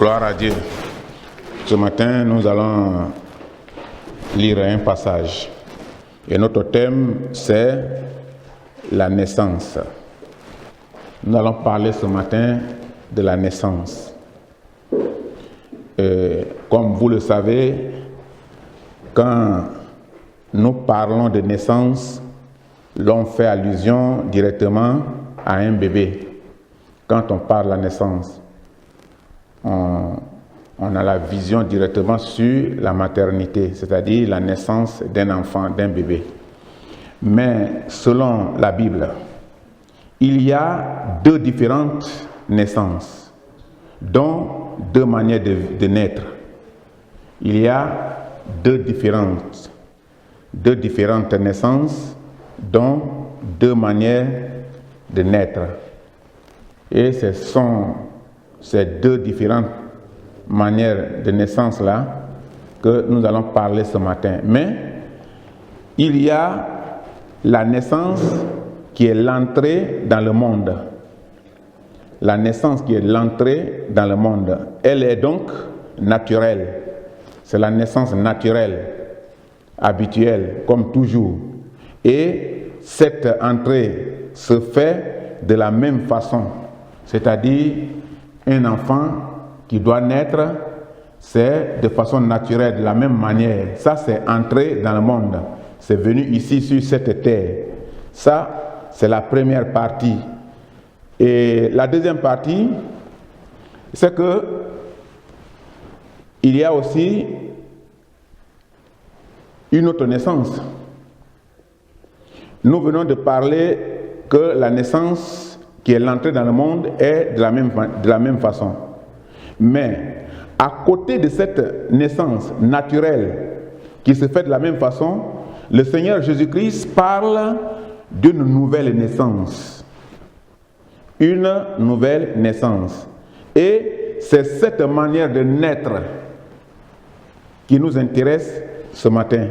Gloire à Dieu. Ce matin, nous allons lire un passage. Et notre thème, c'est la naissance. Nous allons parler ce matin de la naissance. Comme vous le savez, quand nous parlons de naissance, l'on fait allusion directement à un bébé. Quand on parle de la naissance, on a la vision directement sur la maternité, c'est-à-dire la naissance d'un enfant, d'un bébé. Mais selon la Bible, il y a deux différentes naissances, dont deux manières de naître. Il y a deux différentes naissances, dont deux manières de naître. Et ce sont ces deux différentes manières de naissance-là que nous allons parler ce matin. Mais il y a la naissance qui est l'entrée dans le monde. La naissance qui est l'entrée dans le monde. Elle est donc naturelle. C'est la naissance naturelle, habituelle, comme toujours. Et cette entrée se fait de la même façon. C'est-à-dire, un enfant qui doit naître, c'est de façon naturelle, de la même manière. Ça, c'est entrer dans le monde. C'est venu ici sur cette terre. Ça, c'est la première partie. Et la deuxième partie, c'est que il y a aussi une autre naissance. Nous venons de parler que la naissance qui est l'entrée dans le monde est de la même façon. Mais à côté de cette naissance naturelle qui se fait de la même façon, le Seigneur Jésus-Christ parle d'une nouvelle naissance. Une nouvelle naissance. Et c'est cette manière de naître qui nous intéresse ce matin,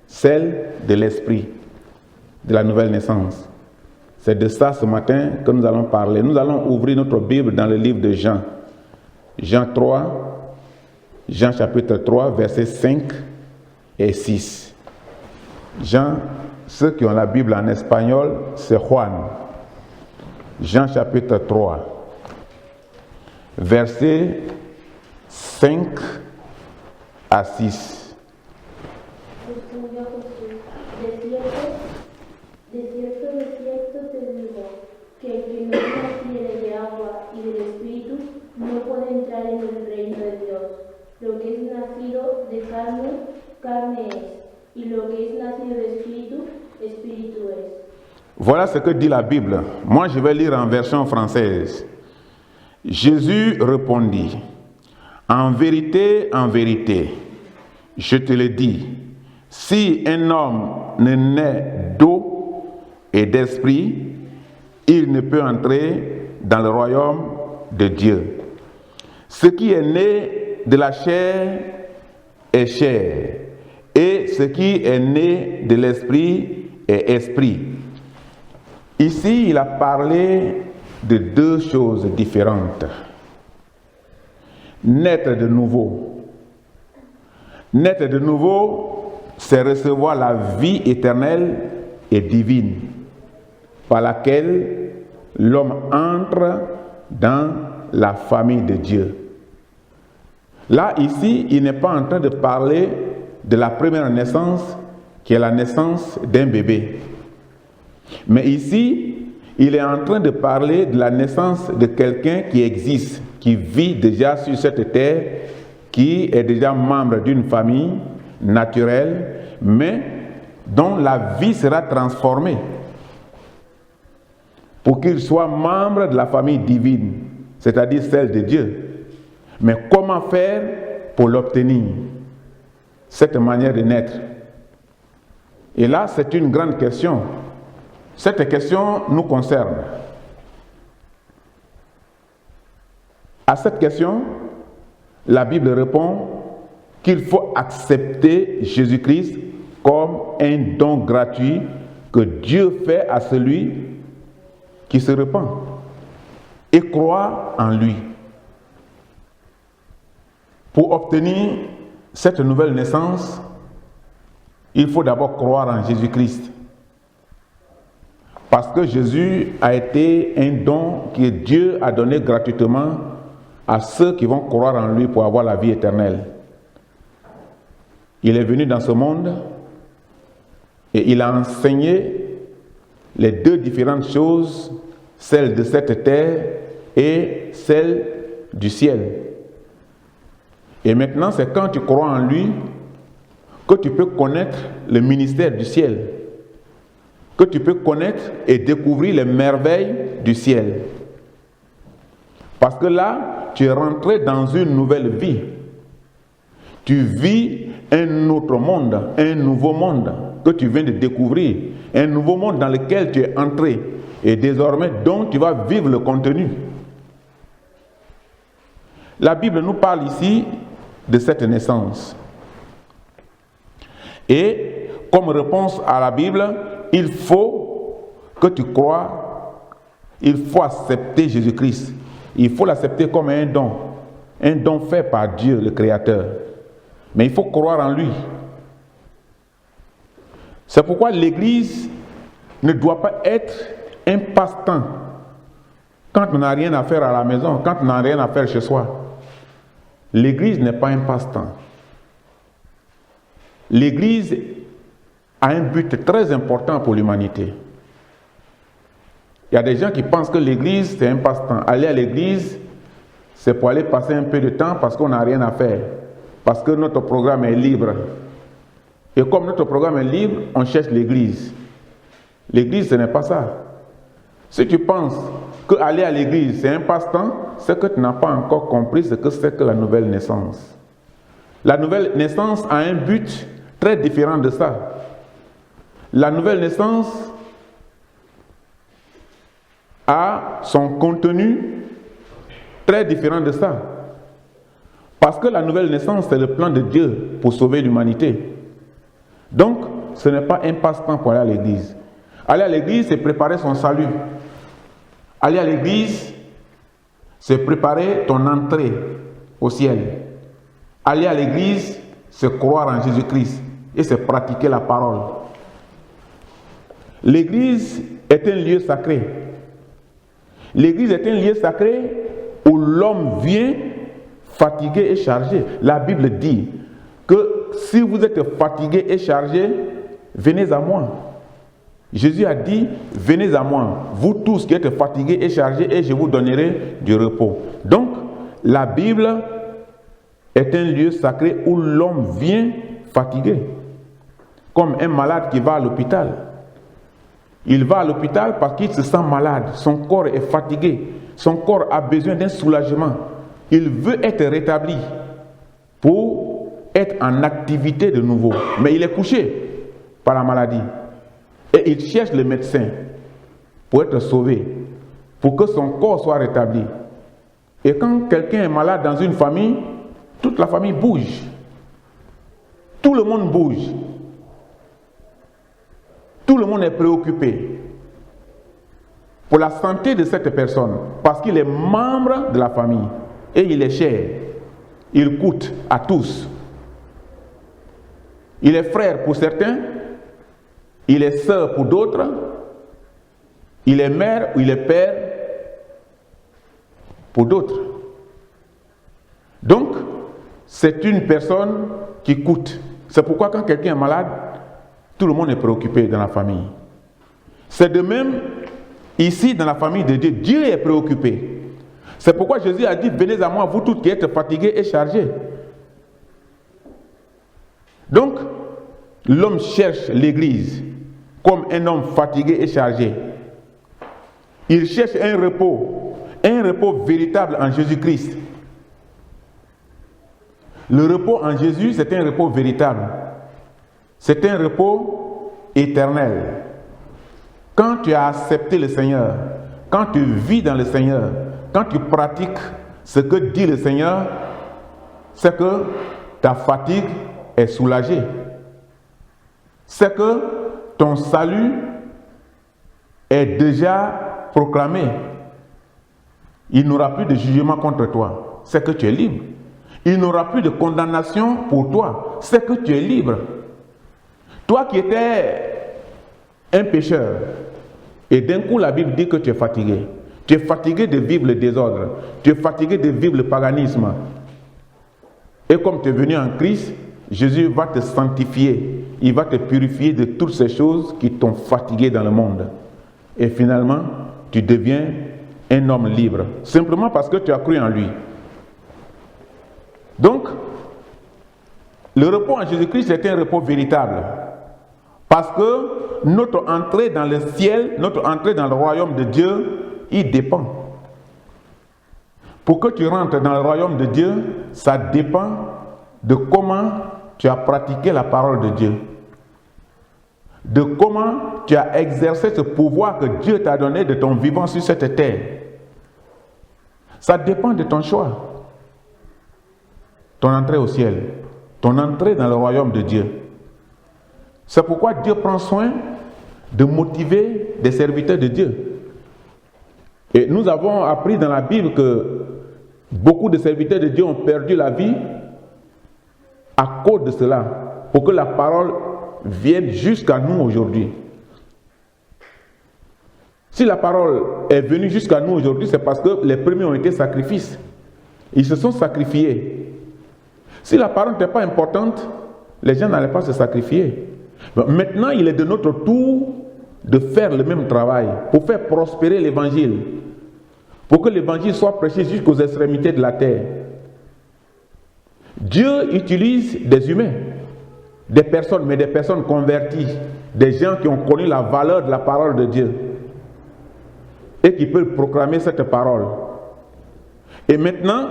celle de l'esprit, de la nouvelle naissance. C'est de ça ce matin que nous allons parler. Nous allons ouvrir notre Bible dans le livre de Jean. Jean chapitre 3, versets 5 et 6. Jean, ceux qui ont la Bible en espagnol, c'est Juan. Jean chapitre 3, versets 5 à 6. De cierto te digo, que el que no naciere de agua y del Espíritu no puede entrar en el reino de Dios. Lo que es nacido de carne, carne es, y lo que es nacido de Espíritu, Espíritu es. Voilà ce que dit la Bible. Moi, je vais lire en version française. Jésus répondit, en vérité, je te le dis, si un homme ne naît d'eau et d'esprit, il ne peut entrer dans le royaume de Dieu. Ce qui est né de la chair est chair, et ce qui est né de l'esprit est esprit. Ici, il a parlé de deux choses différentes. Naître de nouveau. Naître de nouveau, c'est recevoir la vie éternelle et divine, par laquelle l'homme entre dans la famille de Dieu. Là, ici, il n'est pas en train de parler de la première naissance, qui est la naissance d'un bébé. Mais ici, il est en train de parler de la naissance de quelqu'un qui existe, qui vit déjà sur cette terre, qui est déjà membre d'une famille naturelle, mais dont la vie sera transformée pour qu'il soit membre de la famille divine, c'est-à-dire celle de Dieu. Mais comment faire pour l'obtenir, cette manière de naître? Et là, c'est une grande question. Cette question nous concerne. À cette question, la Bible répond qu'il faut accepter Jésus-Christ comme un don gratuit que Dieu fait à celui qui se repent et croit en lui. Pour obtenir cette nouvelle naissance, il faut d'abord croire en Jésus-Christ. Parce que Jésus a été un don que Dieu a donné gratuitement à ceux qui vont croire en lui pour avoir la vie éternelle. Il est venu dans ce monde et il a enseigné les deux différentes choses, celle de cette terre et celle du ciel. Et maintenant, c'est quand tu crois en lui que tu peux connaître le ministère du ciel, que tu peux connaître et découvrir les merveilles du ciel. Parce que là, tu es rentré dans une nouvelle vie. Tu vis un autre monde, un nouveau monde que tu viens de découvrir, un nouveau monde dans lequel tu es entré et désormais dont tu vas vivre le contenu. La Bible nous parle ici de cette naissance. Et comme réponse à la Bible, il faut que tu crois, il faut accepter Jésus-Christ. Il faut l'accepter comme un don fait par Dieu, le Créateur. Mais il faut croire en lui. C'est pourquoi l'Église ne doit pas être un passe-temps quand on n'a rien à faire à la maison, quand on n'a rien à faire chez soi. L'Église n'est pas un passe-temps. L'Église a un but très important pour l'humanité. Il y a des gens qui pensent que l'Église, c'est un passe-temps. Aller à l'Église, c'est pour aller passer un peu de temps parce qu'on n'a rien à faire. Parce que notre programme est libre. Et comme notre programme est libre, on cherche l'Église. L'Église, ce n'est pas ça. Si tu penses que aller à l'Église, c'est un passe-temps, c'est que tu n'as pas encore compris ce que c'est que la nouvelle naissance. La nouvelle naissance a un but très différent de ça. La nouvelle naissance a son contenu très différent de ça. Parce que la nouvelle naissance, c'est le plan de Dieu pour sauver l'humanité. Donc, ce n'est pas un passe-temps pour aller à l'église. Aller à l'église, c'est préparer son salut. Aller à l'église, c'est préparer ton entrée au ciel. Aller à l'église, c'est croire en Jésus-Christ et c'est pratiquer la parole. L'église est un lieu sacré. L'église est un lieu sacré où l'homme vient fatigué et chargé. La Bible dit que si vous êtes fatigué et chargé, venez à moi. Jésus a dit, venez à moi, vous tous qui êtes fatigués et chargés, et je vous donnerai du repos. Donc, la Bible est un lieu sacré où l'homme vient fatigué, comme un malade qui va à l'hôpital. Il va à l'hôpital parce qu'il se sent malade, son corps est fatigué, son corps a besoin d'un soulagement. Il veut être rétabli pour être en activité de nouveau. Mais il est couché par la maladie. Et il cherche le médecin pour être sauvé, pour que son corps soit rétabli. Et quand quelqu'un est malade dans une famille, toute la famille bouge. Tout le monde bouge. Tout le monde est préoccupé pour la santé de cette personne, parce qu'il est membre de la famille et il est cher. Il coûte à tous. Il est frère pour certains, il est sœur pour d'autres, il est mère ou il est père pour d'autres. Donc, c'est une personne qui coûte. C'est pourquoi quand quelqu'un est malade, tout le monde est préoccupé dans la famille. C'est de même ici dans la famille de Dieu. Dieu est préoccupé. C'est pourquoi Jésus a dit, venez à moi, vous tous qui êtes fatigués et chargés. Donc, l'homme cherche l'église comme un homme fatigué et chargé. Il cherche un repos véritable en Jésus-Christ. Le repos en Jésus, c'est un repos véritable. C'est un repos éternel. Quand tu as accepté le Seigneur, quand tu vis dans le Seigneur, quand tu pratiques ce que dit le Seigneur, c'est que ta fatigue est soulagée. C'est que ton salut est déjà proclamé. Il n'y aura plus de jugement contre toi. C'est que tu es libre. Il n'aura plus de condamnation pour toi. C'est que tu es libre. Toi qui étais un pécheur, et d'un coup la Bible dit que tu es fatigué. Tu es fatigué de vivre le désordre. Tu es fatigué de vivre le paganisme. Et comme tu es venu en Christ, Jésus va te sanctifier. Il va te purifier de toutes ces choses qui t'ont fatigué dans le monde. Et finalement, tu deviens un homme libre. Simplement parce que tu as cru en lui. Donc, le repos en Jésus-Christ est un repos véritable. Parce que notre entrée dans le ciel, notre entrée dans le royaume de Dieu, il dépend. Pour que tu rentres dans le royaume de Dieu, ça dépend de comment tu as pratiqué la parole de Dieu. De comment tu as exercé ce pouvoir que Dieu t'a donné de ton vivant sur cette terre. Ça dépend de ton choix. Ton entrée au ciel, ton entrée dans le royaume de Dieu. C'est pourquoi Dieu prend soin de motiver des serviteurs de Dieu. Et nous avons appris dans la Bible que beaucoup de serviteurs de Dieu ont perdu la vie à cause de cela, pour que la parole vienne jusqu'à nous aujourd'hui. Si la parole est venue jusqu'à nous aujourd'hui, c'est parce que les premiers ont été sacrifiés. Ils se sont sacrifiés. Si la parole n'était pas importante, les gens n'allaient pas se sacrifier. Maintenant, il est de notre tour de faire le même travail pour faire prospérer l'évangile, pour que l'évangile soit prêché jusqu'aux extrémités de la terre. Dieu utilise des humains, des personnes, mais des personnes converties, des gens qui ont connu la valeur de la parole de Dieu et qui peuvent proclamer cette parole. Et maintenant,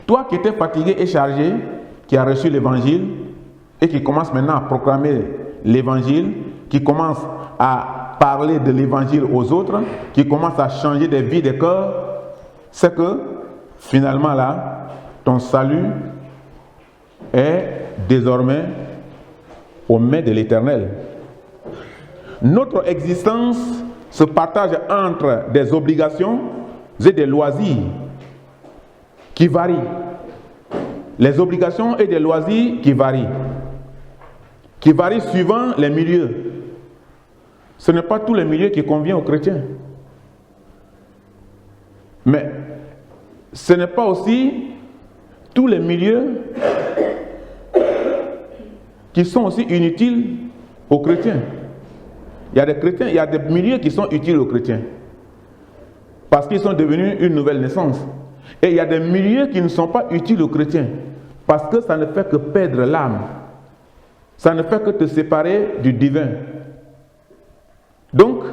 toi qui étais fatigué et chargé, qui as reçu l'évangile et qui commence maintenant à proclamer l'évangile, qui commence à parler de l'évangile aux autres, qui commence à changer des vies, des cœurs, c'est que finalement là, ton salut est désormais aux mains de l'Éternel. Notre existence se partage entre des obligations et des loisirs qui varient. Les obligations et des loisirs qui varient suivant les milieux. Ce n'est pas tous les milieux qui conviennent aux chrétiens. Mais ce n'est pas aussi tous les milieux qui sont aussi inutiles aux chrétiens. Il y a des chrétiens, il y a des milieux qui sont utiles aux chrétiens parce qu'ils sont devenus une nouvelle naissance. Et il y a des milieux qui ne sont pas utiles aux chrétiens parce que ça ne fait que perdre l'âme. Ça ne fait que te séparer du divin. Donc,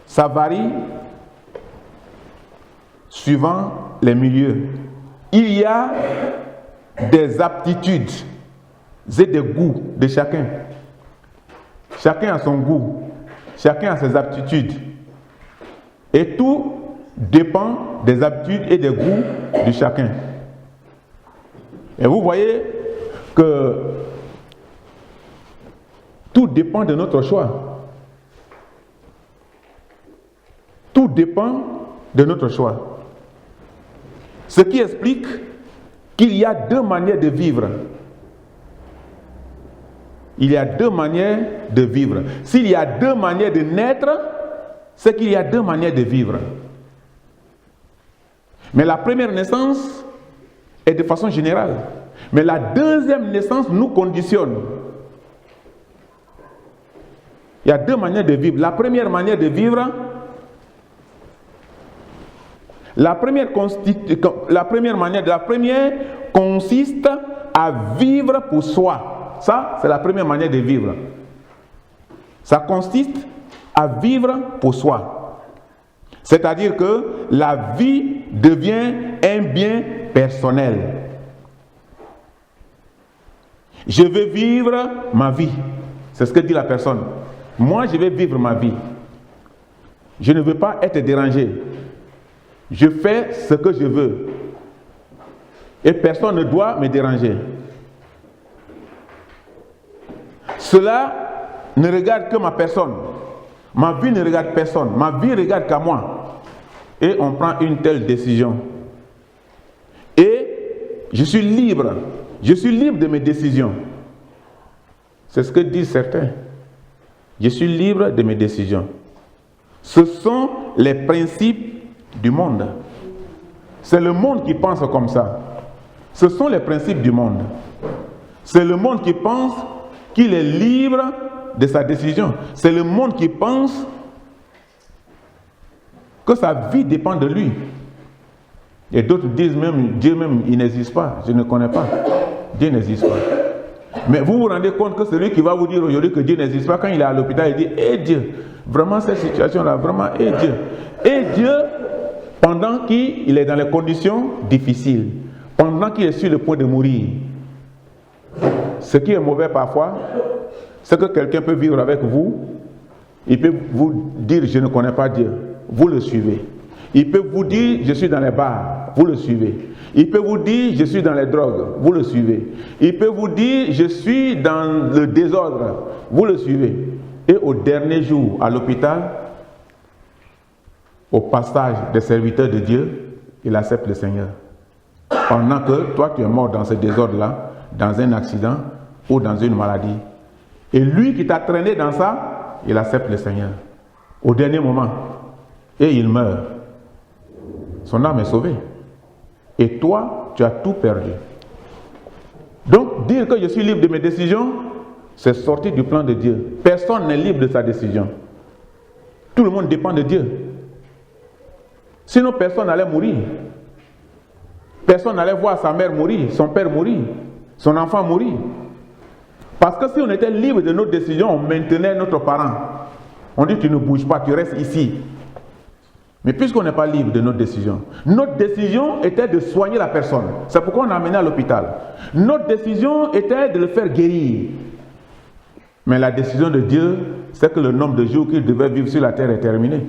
ça varie suivant les milieux. Il y a des aptitudes et des goûts de chacun. Chacun a son goût, chacun a ses aptitudes. Et tout dépend des aptitudes et des goûts de chacun. Et vous voyez que tout dépend de notre choix. Tout dépend de notre choix. Ce qui explique qu'il y a deux manières de vivre. Il y a deux manières de vivre. S'il y a deux manières de naître, c'est qu'il y a deux manières de vivre. Mais la première naissance est de façon générale. Mais la deuxième naissance nous conditionne. Il y a deux manières de vivre. La première manière de vivre, la première consiste à vivre pour soi. Ça, c'est la première manière de vivre. Ça consiste à vivre pour soi. C'est-à-dire que la vie devient un bien personnel. Je veux vivre ma vie. C'est ce que dit la personne. Moi, je vais vivre ma vie. Je ne veux pas être dérangé. Je fais ce que je veux. Et personne ne doit me déranger. Cela ne regarde que ma personne. Ma vie ne regarde personne. Ma vie regarde qu'à moi. et on prend une telle décision. Et je suis libre de mes décisions. C'est ce que disent certains. Je suis libre de mes décisions. Ce sont les principes du monde. C'est le monde qui pense comme ça. Ce sont les principes du monde. C'est le monde qui pense qu'il est libre de sa décision. C'est le monde qui pense que sa vie dépend de lui. Et d'autres disent même, Dieu même, il n'existe pas. Je ne connais pas. Dieu n'existe pas. Mais vous vous rendez compte que celui qui va vous dire aujourd'hui que Dieu n'existe pas, quand il est à l'hôpital, il dit « Eh Dieu, vraiment cette situation-là, vraiment, eh Dieu. » Et Dieu, pendant qu'il est dans les conditions difficiles, pendant qu'il est sur le point de mourir. Ce qui est mauvais parfois, c'est que quelqu'un peut vivre avec vous, il peut vous dire « Je ne connais pas Dieu », vous le suivez. Il peut vous dire « Je suis dans les bars », vous le suivez. Il peut vous dire « Je suis dans les drogues », vous le suivez. Il peut vous dire « Je suis dans le désordre », vous le suivez. Et au dernier jour, à l'hôpital, au passage des serviteurs de Dieu, il accepte le Seigneur. Pendant que toi, tu es mort dans ce désordre-là, dans un accident ou dans une maladie. Et lui qui t'a traîné dans ça, il accepte le Seigneur. Au dernier moment. Et il meurt. Son âme est sauvée. Et toi, tu as tout perdu. Donc, dire que je suis libre de mes décisions, c'est sortir du plan de Dieu. Personne n'est libre de sa décision. Tout le monde dépend de Dieu. Sinon, personne n'allait mourir. Personne n'allait voir sa mère mourir, son père mourir, son enfant mourir. Parce que si on était libre de nos décisions, on maintenait notre parent. On dit, tu ne bouges pas, tu restes ici. Mais puisqu'on n'est pas libre de notre décision était de soigner la personne. C'est pourquoi on l'a amené à l'hôpital. Notre décision était de le faire guérir. Mais la décision de Dieu, c'est que le nombre de jours qu'il devait vivre sur la terre est terminé.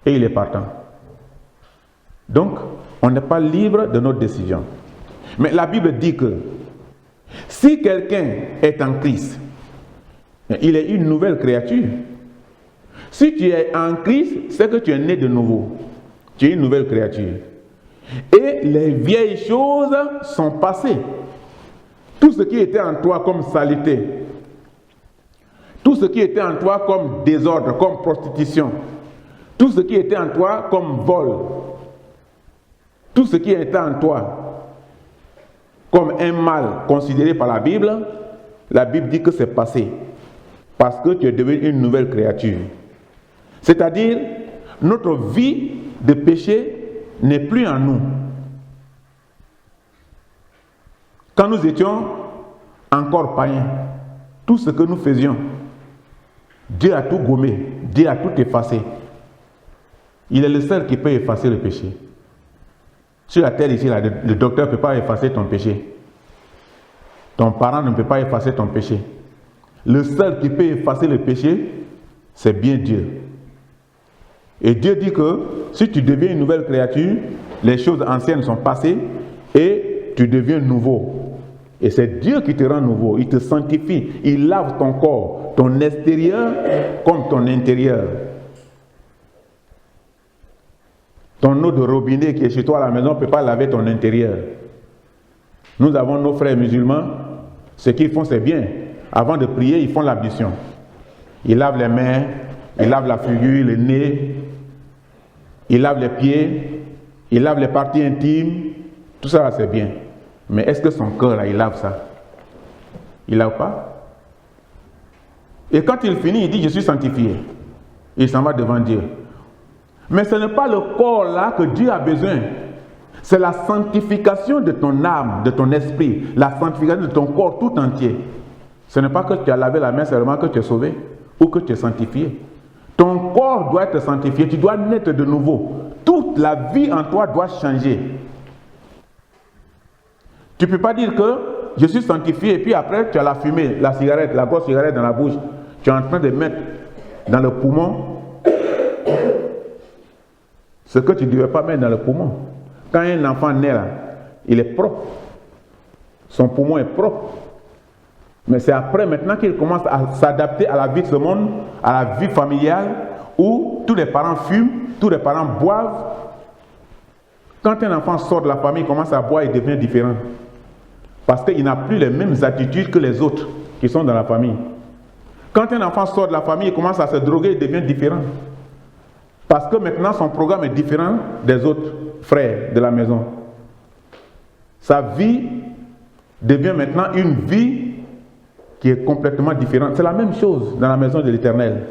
Et il est partant. Donc, on n'est pas libre de notre décision. Mais la Bible dit que si quelqu'un est en Christ, il est une nouvelle créature. Si tu es en Christ, c'est que tu es né de nouveau. Tu es une nouvelle créature. Et les vieilles choses sont passées. Tout ce qui était en toi comme saleté, tout ce qui était en toi comme désordre, comme prostitution, tout ce qui était en toi comme vol, tout ce qui était en toi comme un mal considéré par la Bible dit que c'est passé. Parce que tu es devenu une nouvelle créature. C'est-à-dire, notre vie de péché n'est plus en nous. Quand nous étions encore païens, tout ce que nous faisions, Dieu a tout gommé, Dieu a tout effacé. Il est le seul qui peut effacer le péché. Sur la terre ici, là, le docteur ne peut pas effacer ton péché. Ton parent ne peut pas effacer ton péché. Le seul qui peut effacer le péché, c'est bien Dieu. Et Dieu dit que si tu deviens une nouvelle créature, les choses anciennes sont passées et tu deviens nouveau. Et c'est Dieu qui te rend nouveau. Il te sanctifie. Il lave ton corps, ton extérieur comme ton intérieur. Ton eau de robinet qui est chez toi à la maison ne peut pas laver ton intérieur. Nous avons nos frères musulmans. Ce qu'ils font, c'est bien. Avant de prier, ils font l'ablution. Ils lavent les mains, ils lavent la figure, le nez, ils lavent les pieds, ils lavent les parties intimes. Tout ça, c'est bien. Mais est-ce que son cœur, là, il lave ça? Il ne lave pas. Et quand il finit, il dit, je suis sanctifié. Il s'en va devant Dieu. Mais ce n'est pas le corps là que Dieu a besoin. C'est la sanctification de ton âme, de ton esprit, la sanctification de ton corps tout entier. Ce n'est pas que tu as lavé la main seulement que tu es sauvé ou que tu es sanctifié. Ton corps doit être sanctifié, tu dois naître de nouveau. Toute la vie en toi doit changer. Tu ne peux pas dire que je suis sanctifié et puis après tu as la fumée, la cigarette, la grosse cigarette dans la bouche. Tu es en train de mettre dans le poumon ce que tu ne devais pas mettre dans le poumon. Quand un enfant naît là, il est propre. Son poumon est propre. Mais c'est après maintenant qu'il commence à s'adapter à la vie de ce monde, à la vie familiale, où tous les parents fument, tous les parents boivent. Quand un enfant sort de la famille, il commence à boire, il devient différent. Parce qu'il n'a plus les mêmes attitudes que les autres qui sont dans la famille. Quand un enfant sort de la famille, il commence à se droguer, il devient différent. Parce que maintenant, son programme est différent des autres frères de la maison. Sa vie devient maintenant une vie qui est complètement différente. C'est la même chose dans la maison de l'Éternel.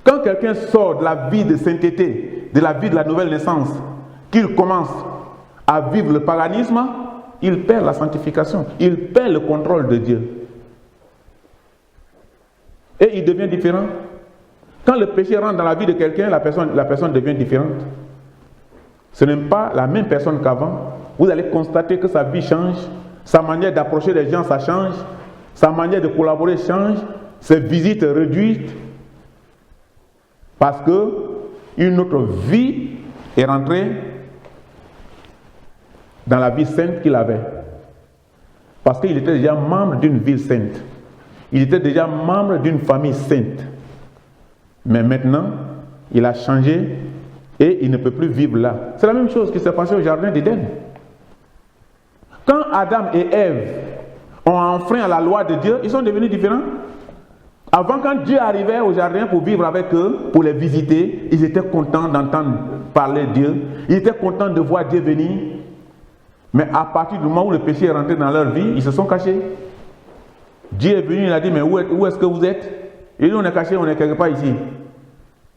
Quand quelqu'un sort de la vie de sainteté, de la vie de la nouvelle naissance, qu'il commence à vivre le paganisme, il perd la sanctification, il perd le contrôle de Dieu. Et il devient différent. Quand le péché rentre dans la vie de quelqu'un, la personne devient différente. Ce n'est pas la même personne qu'avant. Vous allez constater que sa vie change, sa manière d'approcher les gens, ça change, sa manière de collaborer change, ses visites réduites, parce que une autre vie est rentrée dans la vie sainte qu'il avait. Parce qu'il était déjà membre d'une ville sainte. Il était déjà membre d'une famille sainte. Mais maintenant, il a changé et il ne peut plus vivre là. C'est la même chose qui s'est passé au jardin d'Éden. Quand Adam et Ève ont enfreint à la loi de Dieu, ils sont devenus différents. Avant, quand Dieu arrivait au jardin pour vivre avec eux, pour les visiter, ils étaient contents d'entendre parler de Dieu. Ils étaient contents de voir Dieu venir. Mais à partir du moment où le péché est rentré dans leur vie, ils se sont cachés. Dieu est venu, il a dit, mais où est-ce que vous êtes? Et nous, on est cachés, on est quelque part ici.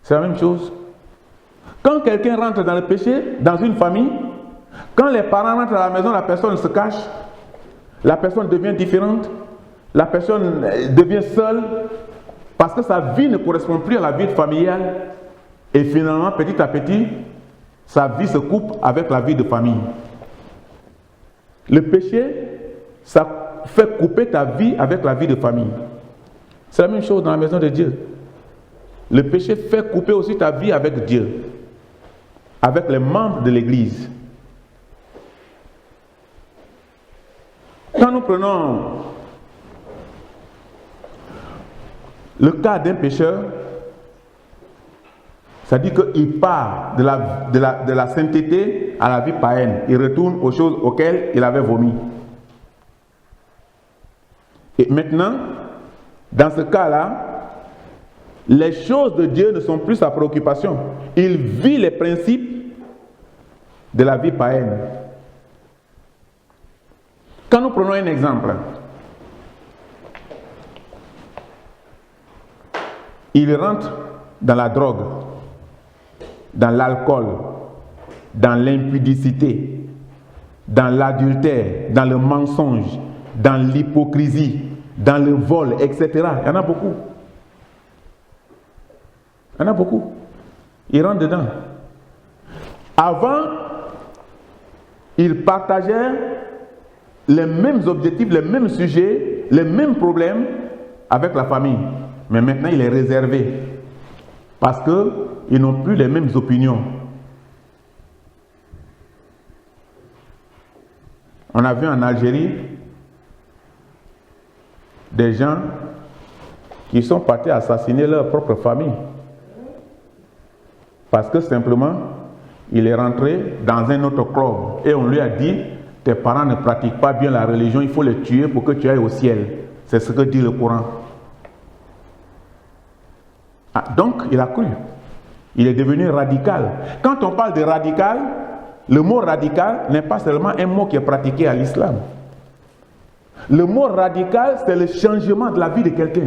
C'est la même chose. Quand quelqu'un rentre dans le péché, dans une famille, quand les parents rentrent à la maison, la personne se cache, la personne devient différente, la personne devient seule, parce que sa vie ne correspond plus à la vie familiale. Et finalement, petit à petit, sa vie se coupe avec la vie de famille. Le péché, ça fait couper ta vie avec la vie de famille. C'est la même chose dans la maison de Dieu. Le péché fait couper aussi ta vie avec Dieu, avec les membres de l'Église. Quand nous prenons le cas d'un pécheur, ça dit qu'il part de la sainteté à la vie païenne. Il retourne aux choses auxquelles il avait vomi. Et maintenant, dans ce cas-là, les choses de Dieu ne sont plus sa préoccupation. Il vit les principes de la vie païenne. Quand nous prenons un exemple, il rentre dans la drogue, dans l'alcool, dans l'impudicité, dans l'adultère, dans le mensonge, dans l'hypocrisie, dans le vol, etc. Il y en a beaucoup. Il y en a beaucoup. Il rentre dedans. Avant, il partageait les mêmes objectifs, les mêmes sujets, les mêmes problèmes avec la famille. Mais maintenant, il est réservé. Parce qu'ils n'ont plus les mêmes opinions. On a vu en Algérie des gens qui sont partis assassiner leur propre famille. Parce que simplement, il est rentré dans un autre club. Et on lui a dit, tes parents ne pratiquent pas bien la religion, il faut les tuer pour que tu ailles au ciel. C'est ce que dit le Coran. Ah, donc, il a cru. Il est devenu radical. Quand on parle de radical, le mot radical n'est pas seulement un mot qui est pratiqué à l'islam. Le mot radical, c'est le changement de la vie de quelqu'un.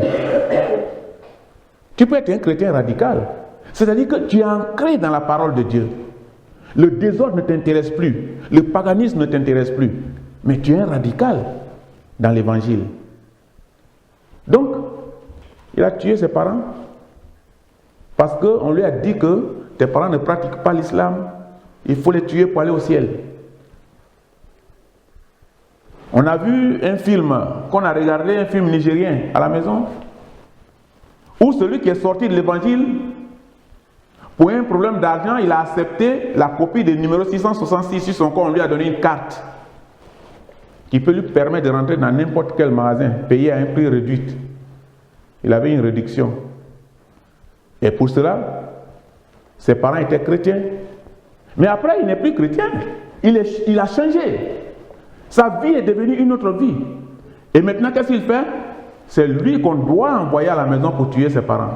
Tu peux être un chrétien radical. C'est-à-dire que tu es ancré dans la parole de Dieu. Le désordre ne t'intéresse plus. Le paganisme ne t'intéresse plus. Mais tu es un radical dans l'évangile. Donc, il a tué ses parents parce qu'on lui a dit que tes parents ne pratiquent pas l'islam. Il faut les tuer pour aller au ciel. On a vu un film, qu'on a regardé, un film nigérien à la maison, où celui qui est sorti de l'évangile, pour un problème d'argent, il a accepté la copie du numéro 666 sur son compte. On lui a donné une carte qui peut lui permettre de rentrer dans n'importe quel magasin, payer à un prix réduit. Il avait une réduction. Et pour cela, ses parents étaient chrétiens. Mais après, il n'est plus chrétien. Il a changé. Sa vie est devenue une autre vie. Et maintenant, qu'est-ce qu'il fait? C'est lui qu'on doit envoyer à la maison pour tuer ses parents.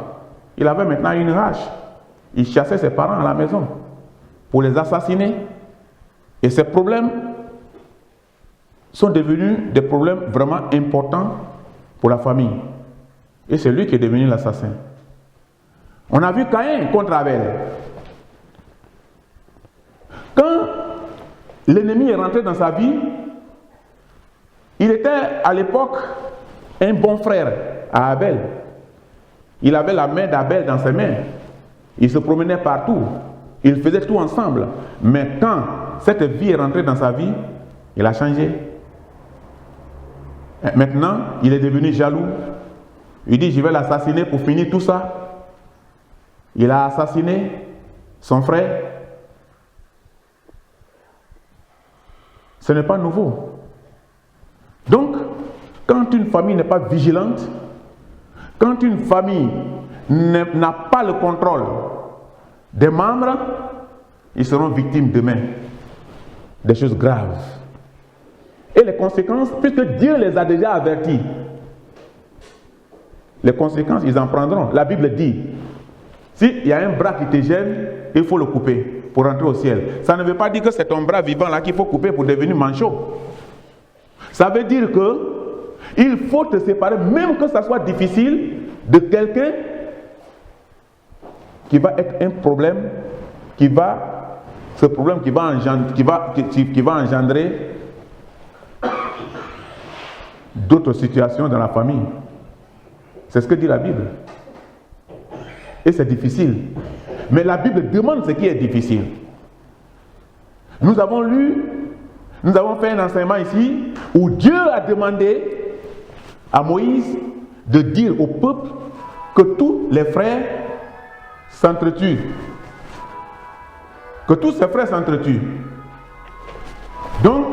Il avait maintenant une rage. Il chassait ses parents à la maison pour les assassiner. Et ces problèmes sont devenus des problèmes vraiment importants pour la famille. Et c'est lui qui est devenu l'assassin. On a vu Caïn contre Abel. Quand l'ennemi est rentré dans sa vie, il était à l'époque un bon frère à Abel. Il avait la main d'Abel dans ses mains. Il se promenait partout. Ils faisaient tout ensemble. Mais quand cette vie est rentrée dans sa vie, il a changé. Maintenant, il est devenu jaloux. Il dit, je vais l'assassiner pour finir tout ça. Il a assassiné son frère. Ce n'est pas nouveau. Donc, quand une famille n'est pas vigilante, quand une famille n'a pas le contrôle des membres, ils seront victimes demain des choses graves. Et les conséquences, puisque Dieu les a déjà avertis, les conséquences, ils en prendront. La Bible dit, s'il y a un bras qui te gêne, il faut le couper pour rentrer au ciel. Ça ne veut pas dire que c'est ton bras vivant là qu'il faut couper pour devenir manchot. Ça veut dire que il faut te séparer, même que ça soit difficile, de quelqu'un qui va être un problème, ce problème qui va engendrer d'autres situations dans la famille. C'est ce que dit la Bible. Et c'est difficile. Mais la Bible demande ce qui est difficile. Nous avons fait un enseignement ici où Dieu a demandé à Moïse de dire au peuple que tous les frères s'entretuent. Que tous ses frères s'entretuent. Donc,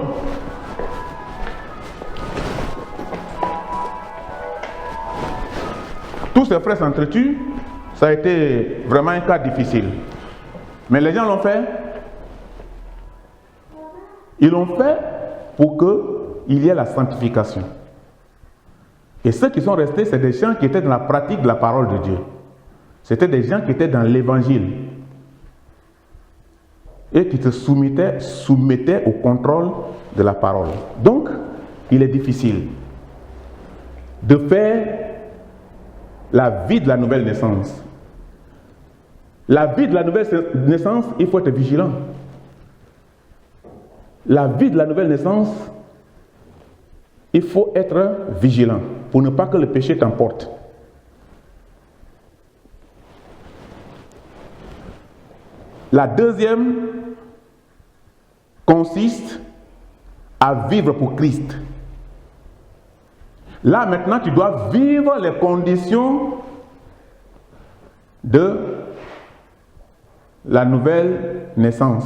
tous ses frères s'entretuent, ça a été vraiment un cas difficile. Mais les gens l'ont fait. Ils l'ont fait pour qu'il y ait la sanctification. Et ceux qui sont restés, c'est des gens qui étaient dans la pratique de la parole de Dieu. C'était des gens qui étaient dans l'évangile. Et qui se soumettaient au contrôle de la parole. Donc, il est difficile de faire la vie de la nouvelle naissance. La vie de la nouvelle naissance, il faut être vigilant. La vie de la nouvelle naissance, il faut être vigilant pour ne pas que le péché t'emporte. La deuxième consiste à vivre pour Christ. Là maintenant, tu dois vivre les conditions de la nouvelle naissance.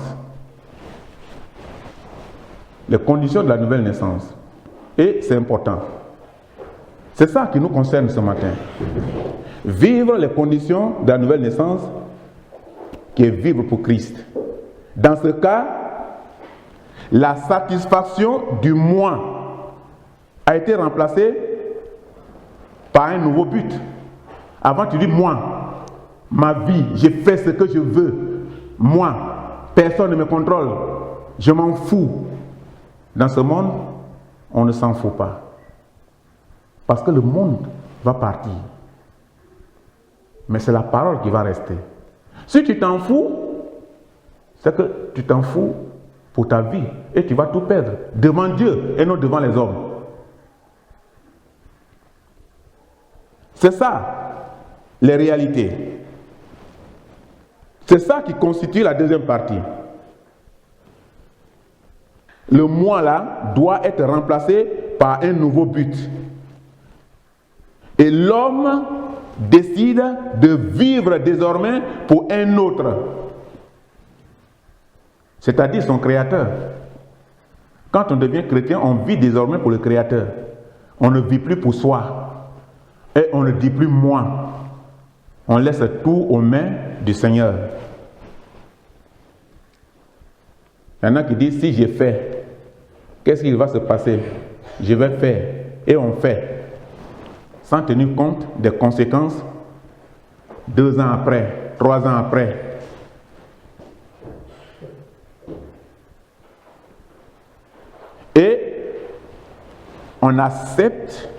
Les conditions de la nouvelle naissance. Et c'est important. C'est ça qui nous concerne ce matin. Vivre les conditions de la nouvelle naissance, qui est vivre pour Christ. Dans ce cas, la satisfaction du moi a été remplacée par un nouveau but. Avant, tu dis moi, ma vie, je fais ce que je veux. Moi, personne ne me contrôle. Je m'en fous. Dans ce monde, on ne s'en fout pas. Parce que le monde va partir. Mais c'est la parole qui va rester. Si tu t'en fous, c'est que tu t'en fous pour ta vie et tu vas tout perdre devant Dieu et non devant les hommes. C'est ça, les réalités. C'est ça qui constitue la deuxième partie. Le moi là doit être remplacé par un nouveau but. Et l'homme décide de vivre désormais pour un autre. C'est-à-dire son créateur. Quand on devient chrétien, on vit désormais pour le créateur. On ne vit plus pour soi. Et on ne dit plus moi. On laisse tout aux mains du Seigneur. Il y en a qui disent, si j'ai fait, qu'est-ce qui va se passer? Je vais faire. Et on fait. Sans tenir compte des conséquences 2 ans après, 3 ans après. Et on accepte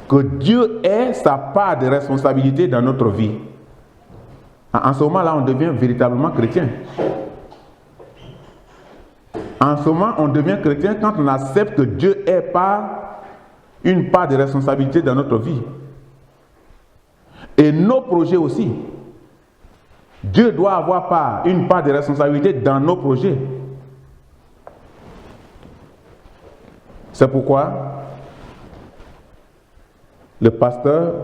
que Dieu ait sa part de responsabilité dans notre vie. En ce moment-là, on devient véritablement chrétien. En ce moment, on devient chrétien quand on accepte que Dieu ait une part de responsabilité dans notre vie. Et nos projets aussi. Dieu doit avoir une part de responsabilité dans nos projets. C'est pourquoi le pasteur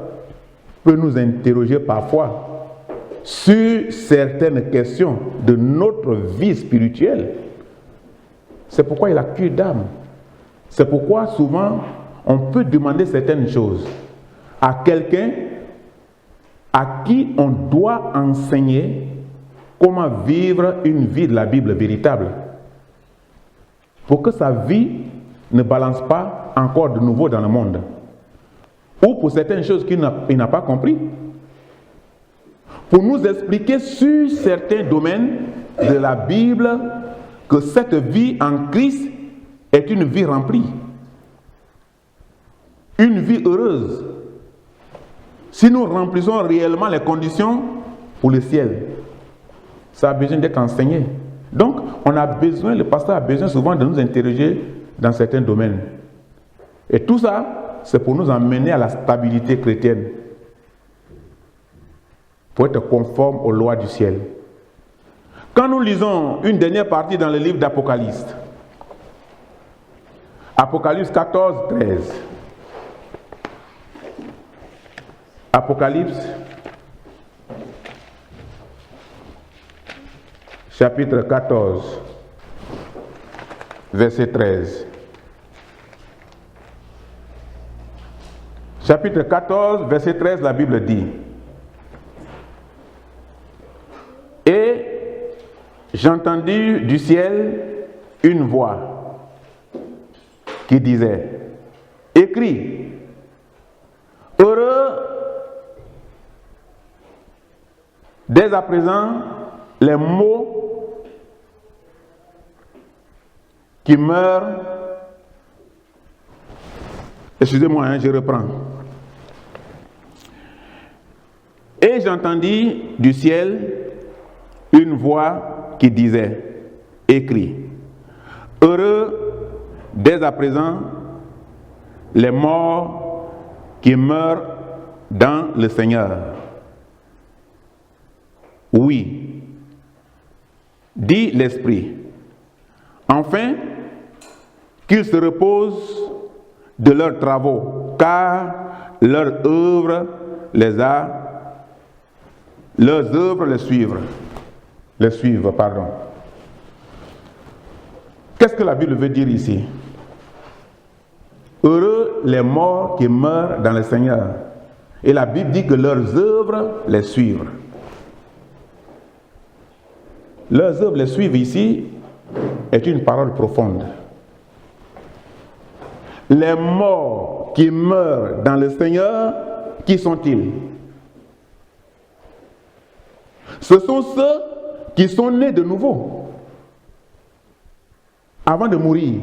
peut nous interroger parfois sur certaines questions de notre vie spirituelle. C'est pourquoi il a cure d'âme. C'est pourquoi souvent on peut demander certaines choses à quelqu'un à qui on doit enseigner comment vivre une vie de la Bible véritable, pour que sa vie ne balance pas encore de nouveau dans le monde, ou pour certaines choses qu'il n'a pas compris, pour nous expliquer sur certains domaines de la Bible que cette vie en Christ est une vie remplie, une vie heureuse, si nous remplissons réellement les conditions pour le ciel. Ça a besoin d'être enseigné. Donc, le pasteur a besoin souvent de nous interroger dans certains domaines. Et tout ça, c'est pour nous emmener à la stabilité chrétienne, pour être conforme aux lois du ciel. Quand nous lisons une dernière partie dans le livre d'Apocalypse, Apocalypse 14, 13. Apocalypse, chapitre 14, verset 13. Chapitre 14, verset 13, la Bible dit: Et j'entendis du ciel une voix qui disait: Écris, heureux dès à présent les mots qui meurent. Excusez-moi, je reprends. Et j'entendis du ciel une voix qui disait: Écris, heureux dès à présent les morts qui meurent dans le Seigneur. Oui, dit l'Esprit, enfin qu'ils se reposent de leurs travaux, car leurs œuvres les suivent. Qu'est-ce que la Bible veut dire ici? Heureux les morts qui meurent dans le Seigneur. Et la Bible dit que leurs œuvres les suivent. Leurs œuvres les suivent ici est une parole profonde. Les morts qui meurent dans le Seigneur, qui sont-ils? Ce sont ceux qui sont nés de nouveau, avant de mourir.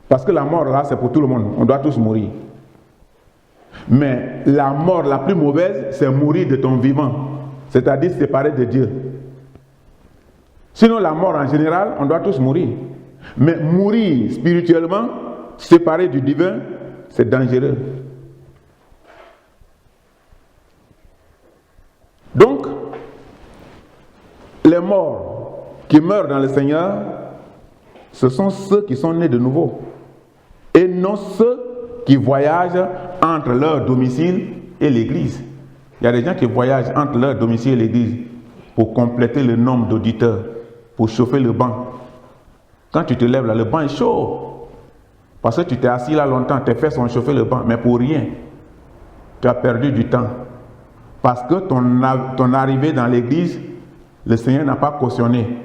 Parce que la mort là, c'est pour tout le monde, on doit tous mourir. Mais la mort la plus mauvaise, c'est mourir de ton vivant, c'est-à-dire séparé de Dieu. Sinon la mort en général, on doit tous mourir. Mais mourir spirituellement, séparé du divin, c'est dangereux. Donc, les morts qui meurent dans le Seigneur, ce sont ceux qui sont nés de nouveau. Et non ceux qui voyagent entre leur domicile et l'église. Il y a des gens qui voyagent entre leur domicile et l'église pour compléter le nombre d'auditeurs, pour chauffer le banc. Quand tu te lèves là, le banc est chaud. Parce que tu t'es assis là longtemps, tes fesses ont chauffé le banc, mais pour rien. Tu as perdu du temps. Parce que ton arrivée dans l'église, le Seigneur n'a pas cautionné.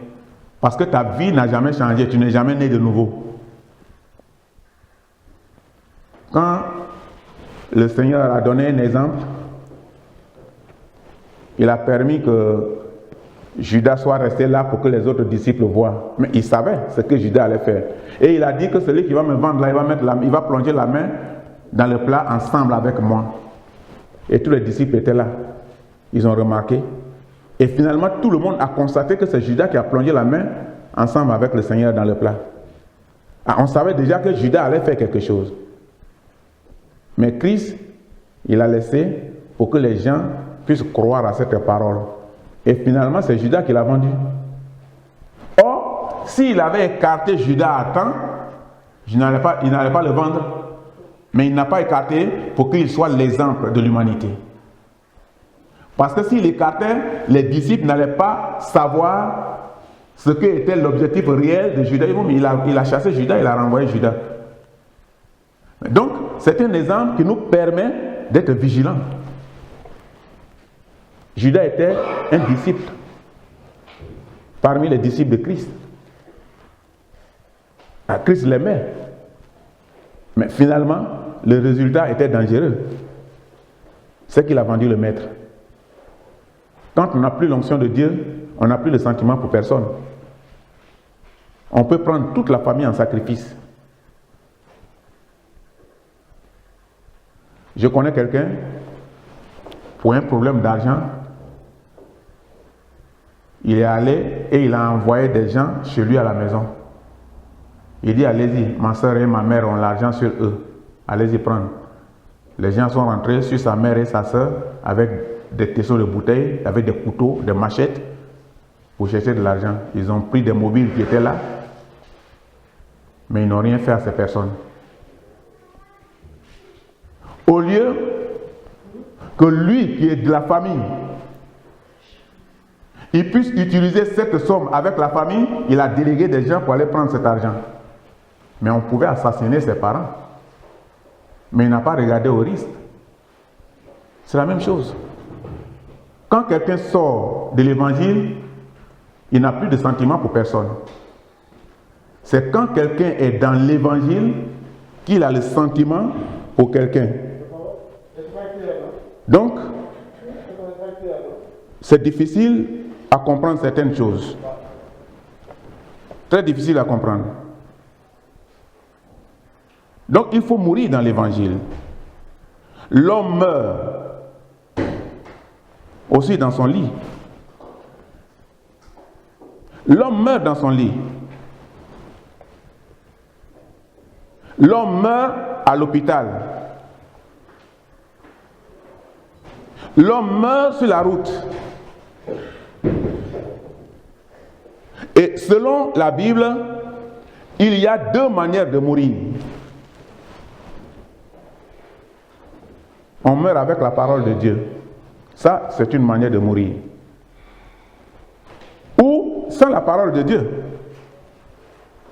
Parce que ta vie n'a jamais changé, tu n'es jamais né de nouveau. Quand le Seigneur a donné un exemple, il a permis que Judas soit resté là pour que les autres disciples voient. Mais il savait ce que Judas allait faire. Et il a dit que celui qui va me vendre là, il va plonger la main dans le plat ensemble avec moi. Et tous les disciples étaient là. Ils ont remarqué. Et finalement, tout le monde a constaté que c'est Judas qui a plongé la main ensemble avec le Seigneur dans le plat. Ah, on savait déjà que Judas allait faire quelque chose. Mais Christ, il a laissé pour que les gens puissent croire à cette parole. Et finalement, c'est Judas qui l'a vendu. Or, s'il avait écarté Judas à temps, il n'allait pas le vendre. Mais il n'a pas écarté pour qu'il soit l'exemple de l'humanité. Parce que s'il écartait, les disciples n'allaient pas savoir ce qu'était l'objectif réel de Judas. Il a chassé Judas, il a renvoyé Judas. Donc, c'est un exemple qui nous permet d'être vigilants. Judas était un disciple parmi les disciples de Christ. Christ l'aimait. Mais finalement, le résultat était dangereux. C'est qu'il a vendu le maître. Quand on n'a plus l'onction de Dieu, on n'a plus de sentiment pour personne. On peut prendre toute la famille en sacrifice. Je connais quelqu'un, pour un problème d'argent, il est allé et il a envoyé des gens chez lui à la maison. Il dit, allez-y, ma soeur et ma mère ont l'argent sur eux. Allez-y prendre. Les gens sont rentrés sur sa mère et sa soeur avec des tessons de bouteilles, avec des couteaux, des machettes pour chercher de l'argent. Ils ont pris des mobiles qui étaient là, mais ils n'ont rien fait à ces personnes. Au lieu que lui qui est de la famille, il puisse utiliser cette somme avec la famille, il a délégué des gens pour aller prendre cet argent. Mais on pouvait assassiner ses parents. Mais il n'a pas regardé au risque. C'est la même chose. Quand quelqu'un sort de l'évangile, il n'a plus de sentiment pour personne. C'est quand quelqu'un est dans l'évangile qu'il a le sentiment pour quelqu'un. Donc, c'est difficile à comprendre certaines choses. Très difficile à comprendre. Donc, il faut mourir dans l'évangile. L'homme meurt aussi dans son lit. L'homme meurt dans son lit. L'homme meurt à l'hôpital. L'homme meurt sur la route. Et selon la Bible, il y a deux manières de mourir. On meurt avec la parole de Dieu. Ça, c'est une manière de mourir. Ou sans la parole de Dieu,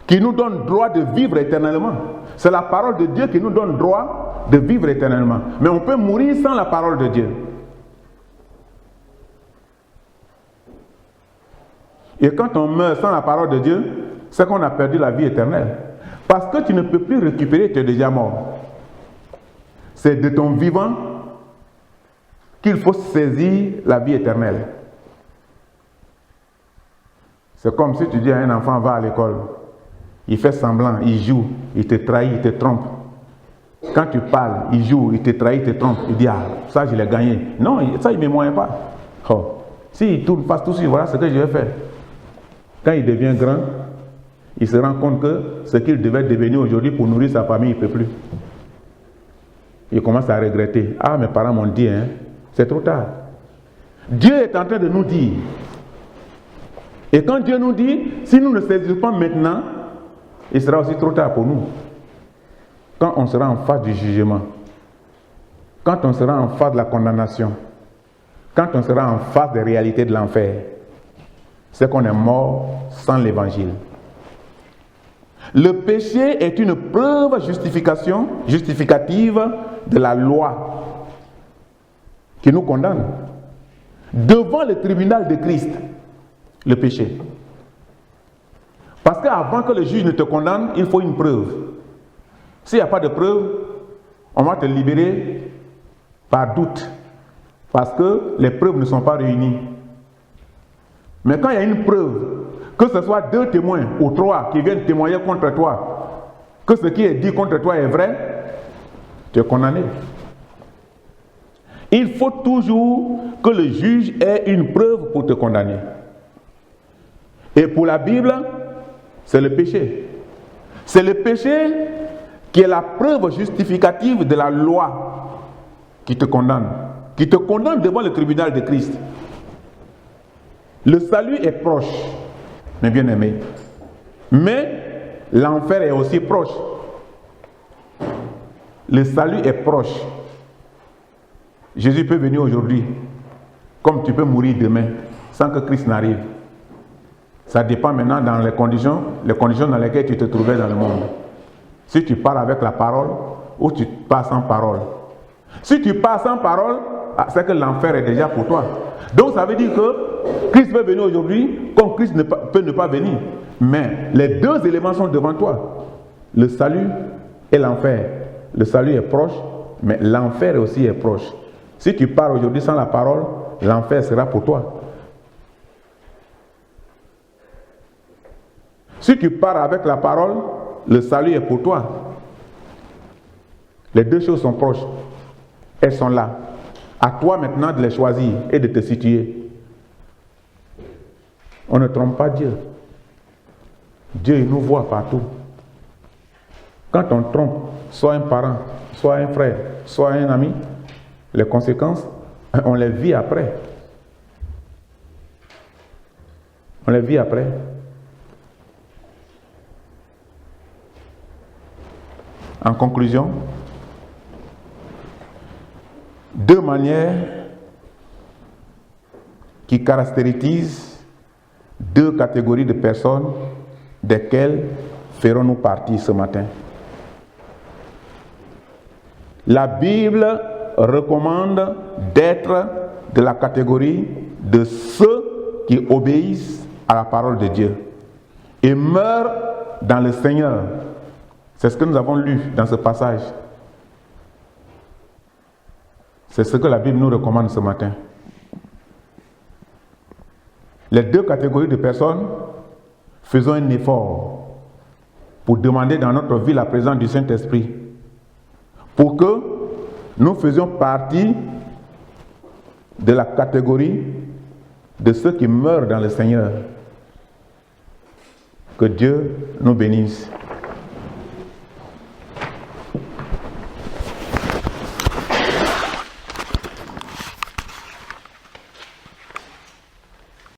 qui nous donne droit de vivre éternellement. C'est la parole de Dieu qui nous donne droit de vivre éternellement. Mais on peut mourir sans la parole de Dieu. Et quand on meurt sans la parole de Dieu, c'est qu'on a perdu la vie éternelle. Parce que tu ne peux plus récupérer, tu es déjà mort. C'est de ton vivant qu'il faut saisir la vie éternelle. C'est comme si tu dis à un enfant, va à l'école. Il fait semblant, il joue, il te trahit, il te trompe. Quand tu parles, il joue, il te trahit, il te trompe. Il dit, ah, ça je l'ai gagné. Non, ça il ne me moyen pas. Oh. S'il tourne face tout de suite, voilà ce que je vais faire. Quand il devient grand, il se rend compte que ce qu'il devait devenir aujourd'hui pour nourrir sa famille, il ne peut plus. Il commence à regretter. Ah, mes parents m'ont dit, hein, c'est trop tard. Dieu est en train de nous dire. Et quand Dieu nous dit, si nous ne saisissons pas maintenant, il sera aussi trop tard pour nous. Quand on sera en face du jugement, quand on sera en face de la condamnation, quand on sera en face des réalités de l'enfer, c'est qu'on est mort sans l'évangile. Le péché est une preuve justificative de la loi qui nous condamne. devant le tribunal de Christ, le péché. Parce qu'avant que le juge ne te condamne, il faut une preuve. S'il n'y a pas de preuve, on va te libérer par doute. Parce que les preuves ne sont pas réunies. Mais quand il y a une preuve, que ce soit 2 témoins ou 3 qui viennent témoigner contre toi, que ce qui est dit contre toi est vrai, tu es condamné. Il faut toujours que le juge ait une preuve pour te condamner. Et pour la Bible, c'est le péché. C'est le péché qui est la preuve justificative de la loi qui te condamne devant le tribunal de Christ. Le salut est proche, mes bien-aimés. Mais l'enfer est aussi proche. Le salut est proche. Jésus peut venir aujourd'hui, comme tu peux mourir demain, sans que Christ n'arrive. Ça dépend maintenant dans les conditions dans lesquelles tu te trouvais dans le monde. Si tu pars avec la parole ou tu pars sans parole. Si tu pars sans parole, c'est que l'enfer est déjà pour toi. Donc ça veut dire que Christ peut venir aujourd'hui, comme Christ peut ne pas venir. Mais les 2 éléments sont devant toi. Le salut et l'enfer. Le salut est proche, mais l'enfer aussi est proche. Si tu pars aujourd'hui sans la parole, l'enfer sera pour toi. Si tu pars avec la parole, le salut est pour toi. Les 2 choses sont proches. Elles sont là. À toi maintenant de les choisir et de te situer. On ne trompe pas Dieu. Dieu, il nous voit partout. Quand on trompe, soit un parent, soit un frère, soit un ami, les conséquences, on les vit après. On les vit après. En conclusion, 2 manières qui caractérisent 2 catégories de personnes desquelles ferons-nous partie ce matin. La Bible recommande d'être de la catégorie de ceux qui obéissent à la parole de Dieu et meurent dans le Seigneur. C'est ce que nous avons lu dans ce passage. C'est ce que la Bible nous recommande ce matin. Les 2 catégories de personnes, faisons un effort pour demander dans notre vie la présence du Saint-Esprit, pour que nous faisions partie de la catégorie de ceux qui meurent dans le Seigneur. Que Dieu nous bénisse.